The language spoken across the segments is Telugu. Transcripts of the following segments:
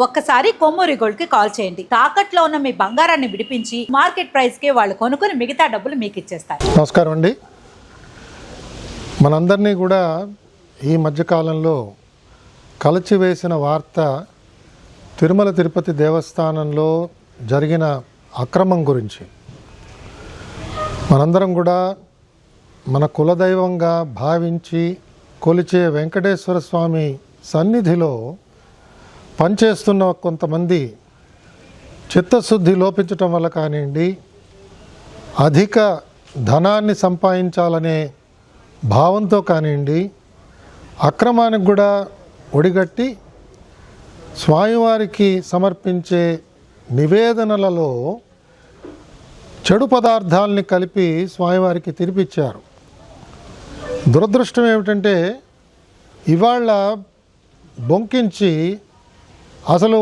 ఒక్కసారి కొమ్మూరి గోల్డ్ కి కాల్ చేయండి. తాకట్లో ఉన్న మీ బంగారాన్ని విడిపించి మార్కెట్ ప్రైస్ కి వాళ్ళు కొనుక్కుని మిగతా డబ్బులు మీకు ఇచ్చేస్తారు. నమస్కారం అండి. మనందరినీ కూడా ఈ మధ్యకాలంలో కలిచివేసిన వార్త తిరుమల తిరుపతి దేవస్థానంలో జరిగిన అక్రమం గురించి. మనందరం కూడా మన కులదైవంగా భావించి కొలిచే వెంకటేశ్వర స్వామి సన్నిధిలో పనిచేస్తున్న కొంతమంది చిత్తశుద్ధి లోపించటం వల్ల కానివ్వండి, అధిక ధనాన్ని సంపాదించాలనే భావంతో కానివ్వండి, అక్రమానికి కూడా ఒడిగట్టి స్వామివారికి సమర్పించే నివేదనలలో చెడు పదార్థాలని కలిపి స్వామివారికి తినిపించారు. దురదృష్టం ఏమిటంటే ఇవాళ బొంకించి అసలు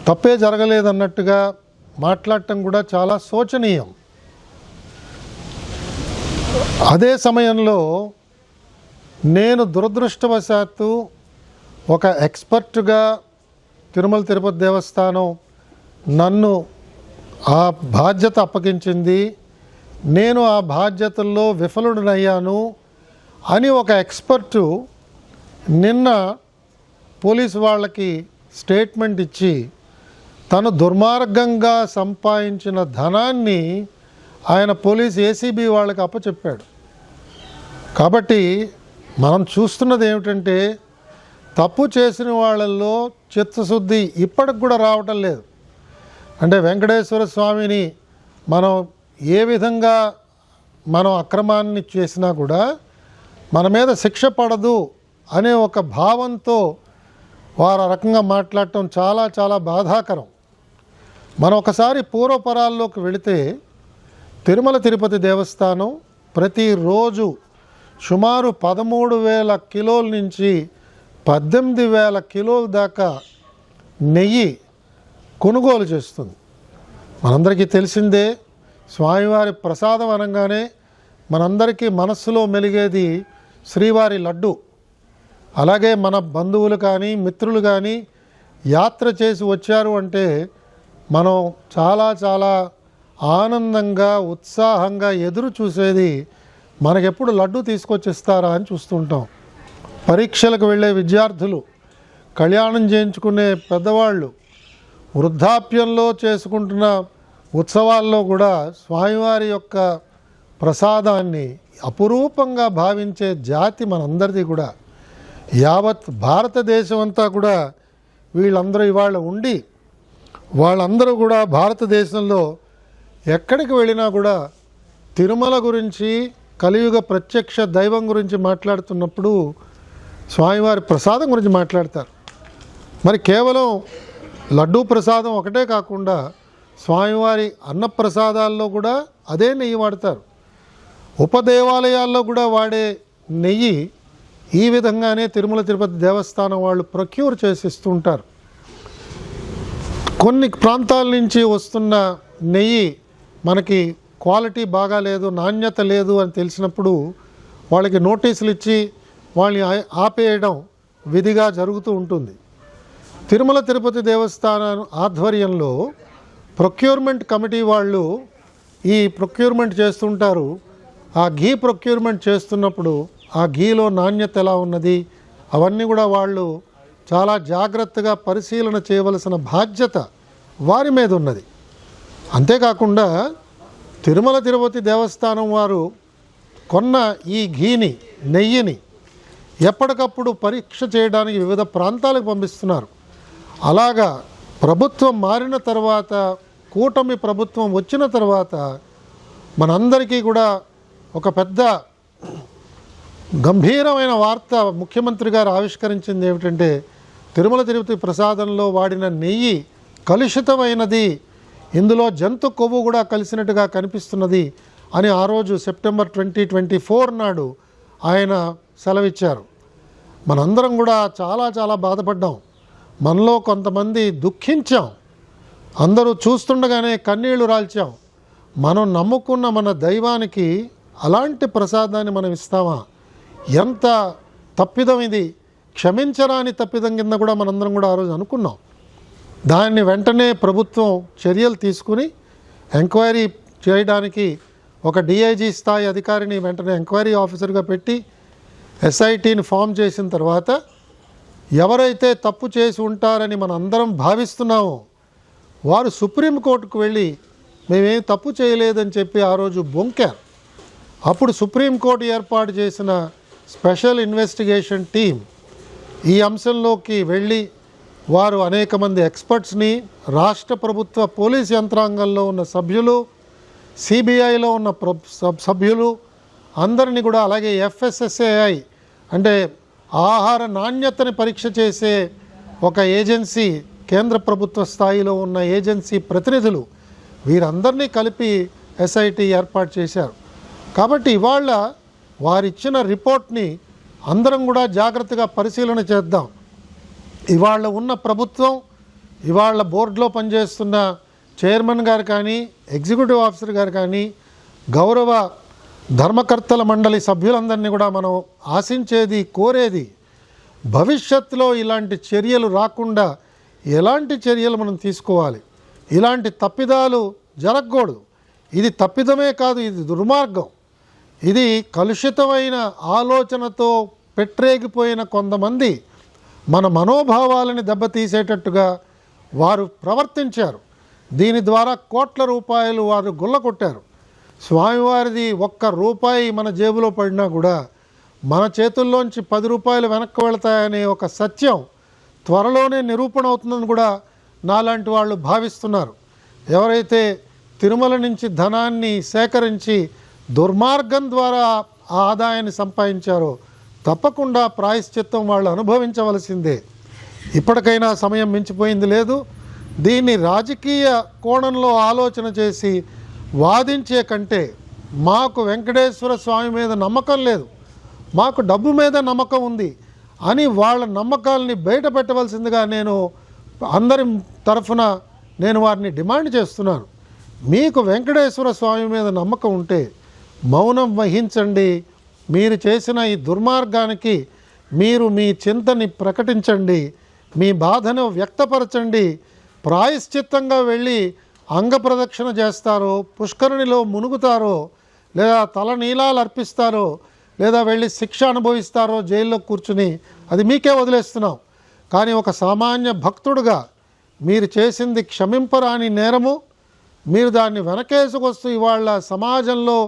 తప్పే జరగలేదన్నట్టుగా మాట్లాడటం కూడా చాలా శోచనీయం. అదే సమయంలో నేను దురదృష్టవశాత్తు ఒక ఎక్స్పర్ట్గా తిరుమల తిరుపతి దేవస్థానం నన్ను ఆ బాధ్యత అప్పగించింది, నేను ఆ బాధ్యతల్లో విఫలుడనయ్యాను అని ఒక ఎక్స్పర్టు నిన్న పోలీసు వాళ్ళకి స్టేట్మెంట్ ఇచ్చి తను దుర్మార్గంగా సంపాదించిన ధనాన్ని ఆయన పోలీస్ ఏసీబీ వాళ్ళకి అప్పచెప్పాడు. కాబట్టి మనం చూస్తున్నది ఏమిటంటే తప్పు చేసిన వాళ్ళల్లో చిత్తశుద్ధి ఇప్పటికి కూడా రావటం లేదు. అంటే వెంకటేశ్వర స్వామిని మనం ఏ విధంగా మనం అక్రమాన్ని చేసినా కూడా మన మీద శిక్ష పడదు అనే ఒక భావంతో వారు ఆ రకంగా మాట్లాడటం చాలా చాలా బాధాకరం. మనం ఒకసారి పూర్వపరాల్లోకి వెళితే తిరుమల తిరుపతి దేవస్థానం ప్రతిరోజు సుమారు 13,000 కిలోల నుంచి 18,000 కిలోల దాకా నెయ్యి కొనుగోలు చేస్తుంది. మనందరికీ తెలిసిందే, స్వామివారి ప్రసాదం అనగానే మనందరికీ మనస్సులో మెలిగేది శ్రీవారి లడ్డు. అలాగే మన బంధువులు కానీ మిత్రులు కానీ యాత్ర చేసి వచ్చారు అంటే మనం చాలా చాలా ఆనందంగా ఉత్సాహంగా ఎదురు చూసేది మనకెప్పుడు లడ్డు తీసుకొచ్చిస్తారా అని చూస్తుంటాం. పరీక్షలకు వెళ్ళే విద్యార్థులు, కళ్యాణం చేయించుకునే పెద్దవాళ్ళు, వృద్ధాప్యంలో చేసుకుంటున్న ఉత్సవాల్లో కూడా స్వామివారి యొక్క ప్రసాదాన్ని అపురూపంగా భావించే జాతి మనందరిది కూడా. యావత్ భారతదేశం అంతా కూడా వీళ్ళందరూ ఇవాళ ఉండి వాళ్ళందరూ కూడా భారతదేశంలో ఎక్కడికి వెళ్ళినా కూడా తిరుమల గురించి, కలియుగ ప్రత్యక్ష దైవం గురించి మాట్లాడుతున్నప్పుడు స్వామివారి ప్రసాదం గురించి మాట్లాడతారు. మరి కేవలం లడ్డూ ప్రసాదం ఒకటే కాకుండా స్వామివారి అన్నప్రసాదాల్లో కూడా అదే నెయ్యి వాడతారు. ఉపదేవాలయాల్లో కూడా వాడే నెయ్యి ఈ విధంగానే తిరుమల తిరుపతి దేవస్థానం వాళ్ళు ప్రొక్యూర్ చేసి ఇస్తుంటారు. కొన్ని ప్రాంతాల నుంచి వస్తున్న నెయ్యి మనకి క్వాలిటీ బాగా లేదు, నాణ్యత లేదు అని తెలిసినప్పుడు వాళ్ళకి నోటీసులు ఇచ్చి వాళ్ళని ఆపేయడం విధిగా జరుగుతూ ఉంటుంది. తిరుమల తిరుపతి దేవస్థానం ఆధ్వర్యంలో ప్రొక్యూర్మెంట్ కమిటీ వాళ్ళు ఈ ప్రొక్యూర్మెంట్ చేస్తుంటారు. ఆ ఘీ ప్రొక్యూర్మెంట్ చేస్తున్నప్పుడు ఆ ఘీలో నాణ్యత ఎలా ఉన్నది అవన్నీ కూడా వాళ్ళు చాలా జాగ్రత్తగా పరిశీలన చేయవలసిన బాధ్యత వారి మీద ఉన్నది. అంతేకాకుండా తిరుమల తిరుపతి దేవస్థానం వారు కొన్న ఈ ఘీని, నెయ్యిని ఎప్పటికప్పుడు పరీక్ష చేయడానికి వివిధ ప్రాంతాలకు పంపిస్తున్నారు. అలాగా ప్రభుత్వం మారిన తర్వాత, కూటమి ప్రభుత్వం వచ్చిన తర్వాత మనందరికీ కూడా ఒక పెద్ద గంభీరమైన వార్త ముఖ్యమంత్రి గారు ఆవిష్కరించింది ఏమిటంటే తిరుమల తిరుపతి ప్రసాదంలో వాడిన నెయ్యి కలుషితమైనది, ఇందులో జంతు కొవ్వు కూడా కలిసినట్టుగా కనిపిస్తున్నది అని ఆ రోజు సెప్టెంబర్ 2024 నాడు ఆయన సెలవిచ్చారు. మనందరం కూడా చాలా చాలా బాధపడ్డాం. మనలో కొంతమంది దుఃఖించాం. అందరూ చూస్తుండగానే కన్నీళ్లు రాల్చాం. మనం నమ్ముకున్న మన దైవానికి అలాంటి ప్రసాదాన్ని మనం ఇస్తామా? ఎంత తప్పిదం ఇది! క్షమించరాని తప్పిదం కింద కూడా మనందరం కూడా ఆ రోజు అనుకున్నాం. దాన్ని వెంటనే ప్రభుత్వం చర్యలు తీసుకుని ఎంక్వైరీ చేయడానికి ఒక డిఐజీ స్థాయి అధికారిని వెంటనే ఎంక్వైరీ ఆఫీసర్గా పెట్టి ఎస్ఐటీని ఫామ్ చేసిన తర్వాత ఎవరైతే తప్పు చేసి ఉంటారని మనం అందరం భావిస్తున్నామో వారు సుప్రీంకోర్టుకు వెళ్ళి మేమేం తప్పు చేయలేదని చెప్పి ఆ రోజు బొంకారు. అప్పుడు సుప్రీంకోర్టు ఏర్పాటు చేసిన స్పెషల్ ఇన్వెస్టిగేషన్ టీం ఈ అంశంలోకి వెళ్ళి వారు అనేక మంది ఎక్స్పర్ట్స్ని, రాష్ట్ర ప్రభుత్వ పోలీస్ యంత్రాంగంలో ఉన్న సభ్యులు, సిబిఐలో ఉన్న సభ్యులు అందరినీ కూడా, అలాగే FSSAI అంటే ఆహార నాణ్యతని పరీక్ష చేసే ఒక ఏజెన్సీ, కేంద్ర ప్రభుత్వ స్థాయిలో ఉన్న ఏజెన్సీ ప్రతినిధులు, వీరందరినీ కలిపి SIT ఏర్పాటు చేశారు. కాబట్టి ఇవాళ వారిచ్చిన రిపోర్ట్ని అందరం కూడా జాగ్రత్తగా పరిశీలన చేద్దాం. ఇవాళ ఉన్న ప్రభుత్వం, ఇవాళ బోర్డులో పనిచేస్తున్న చైర్మన్ గారు కానీ, ఎగ్జిక్యూటివ్ ఆఫీసర్ గారు కానీ, గౌరవ ధర్మకర్తల మండలి సభ్యులందరినీ కూడా మనం ఆశించేది, కోరేది, భవిష్యత్తులో ఇలాంటి చర్యలు రాకుండా ఎలాంటి చర్యలు మనం తీసుకోవాలి. ఇలాంటి తప్పిదాలు జరగకూడదు. ఇది తప్పిదమే కాదు, ఇది దుర్మార్గం. ఇది కలుషితమైన ఆలోచనతో పెట్టరేగిపోయిన కొంతమంది మన మనోభావాలని దెబ్బతీసేటట్టుగా వారు ప్రవర్తించారు. దీని ద్వారా కోట్ల రూపాయలు వారు గుల్లకొట్టారు. స్వామివారిది ఒక్క రూపాయి మన జేబులో పడినా కూడా మన చేతుల్లోంచి 10 రూపాయలు వెనక్కి వెళతాయనే ఒక సత్యం త్వరలోనే నిరూపణ అవుతుందని కూడా నాలాంటి వాళ్ళు భావిస్తున్నారు. ఎవరైతే తిరుమల నుంచి ధనాన్ని సేకరించి దుర్మార్గం ద్వారా ఆ ఆదాయాన్ని సంపాదించారో తప్పకుండా ప్రాయశ్చిత్తం వాళ్ళు అనుభవించవలసిందే. ఇప్పటికైనా సమయం మించిపోయింది లేదు. దీన్ని రాజకీయ కోణంలో ఆలోచన చేసి వాదించే కంటే మాకు వెంకటేశ్వర స్వామి మీద నమ్మకం లేదు, మాకు డబ్బు మీద నమ్మకం ఉంది అని వాళ్ళ నమ్మకాలని బయట పెట్టవలసిందిగా నేను అందరి తరఫున నేను వారిని డిమాండ్ చేస్తున్నాను. మీకు వెంకటేశ్వర స్వామి మీద నమ్మకం ఉంటే మౌనం వహించండి. మీరు చేసిన ఈ దుర్మార్గానికి మీరు మీ చింతని ప్రకటించండి, మీ బాధను వ్యక్తపరచండి. ప్రాయశ్చిత్తంగా వెళ్ళి అంగప్రదక్షిణ చేస్తారో, పుష్కరిణిలో మునుగుతారో, లేదా తలనీలాలు అర్పిస్తారో, లేదా వెళ్ళి శిక్ష అనుభవిస్తారో జైల్లో కూర్చుని, అది మీకే వదిలేస్తున్నాం. కానీ ఒక సామాన్య భక్తుడుగా మీరు చేసింది క్షమింపరాని నేరము. మీరు దాన్ని వెనకేసుకొస్తూ ఇవాళ సమాజంలో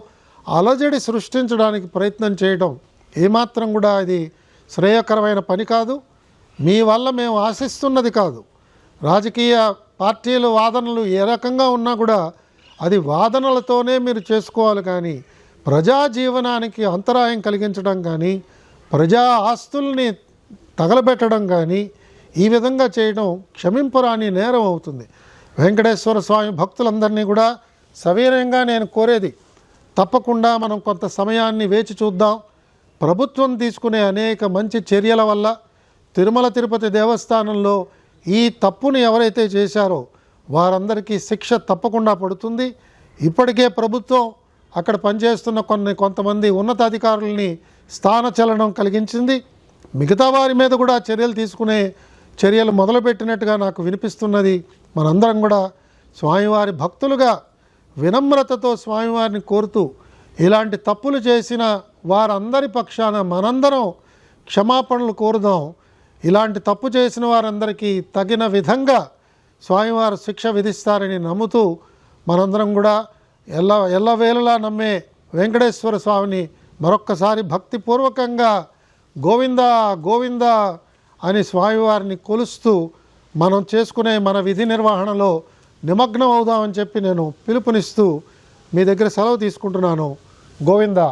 అలజడి సృష్టించడానికి ప్రయత్నం చేయడం ఏమాత్రం కూడా అది శ్రేయకరమైన పని కాదు. మీ వల్ల మేము ఆశిస్తున్నది కాదు. రాజకీయ పార్టీల వాదనలు ఏ రకంగా ఉన్నా కూడా అది వాదనలతోనే మీరు చేసుకోవాలి. కానీ ప్రజా జీవనానికి అంతరాయం కలిగించడం కానీ, ప్రజా ఆస్తుల్ని తగలబెట్టడం కానీ ఈ విధంగా చేయడం క్షమింపరాని నేరం అవుతుంది. వెంకటేశ్వర స్వామి భక్తులందరినీ కూడా సవినయంగా నేను కోరేది, తప్పకుండా మనం కొంత సమయాన్ని వేచి చూద్దాం. ప్రభుత్వం తీసుకునే అనేక మంచి చర్యల వల్ల తిరుమల తిరుపతి దేవస్థానంలో ఈ తప్పుని ఎవరైతే చేశారో వారందరికీ శిక్ష తప్పకుండా పడుతుంది. ఇప్పటికే ప్రభుత్వం అక్కడ పనిచేస్తున్న కొంతమంది ఉన్నతాధికారులని స్థానచలనం కలిగించింది. మిగతా వారి మీద కూడా చర్యలు తీసుకునే చర్యలు మొదలుపెట్టినట్టుగా నాకు వినిపిస్తున్నది. మనందరం కూడా స్వామివారి భక్తులుగా వినమ్రతతో స్వామివారిని కోరుతూ ఇలాంటి తప్పులు చేసిన వారందరి పక్షాన మనందరం క్షమాపణలు కోరుదాం. ఇలాంటి తప్పు చేసిన వారందరికీ తగిన విధంగా స్వామివారు శిక్ష విధిస్తారని నమ్ముతూ మనందరం కూడా ఎల్లవేళలా నమ్మే వెంకటేశ్వర స్వామిని మరొక్కసారి భక్తిపూర్వకంగా గోవిందా గోవిందా అని స్వామివారిని కొలుస్తూ మనం చేసుకునే మన విధి నిర్వహణలో నిమగ్నం అవుదామని చెప్పి నేను పిలుపునిస్తూ మీ దగ్గర సెలవు తీసుకుంటున్నాను. గోవిందా.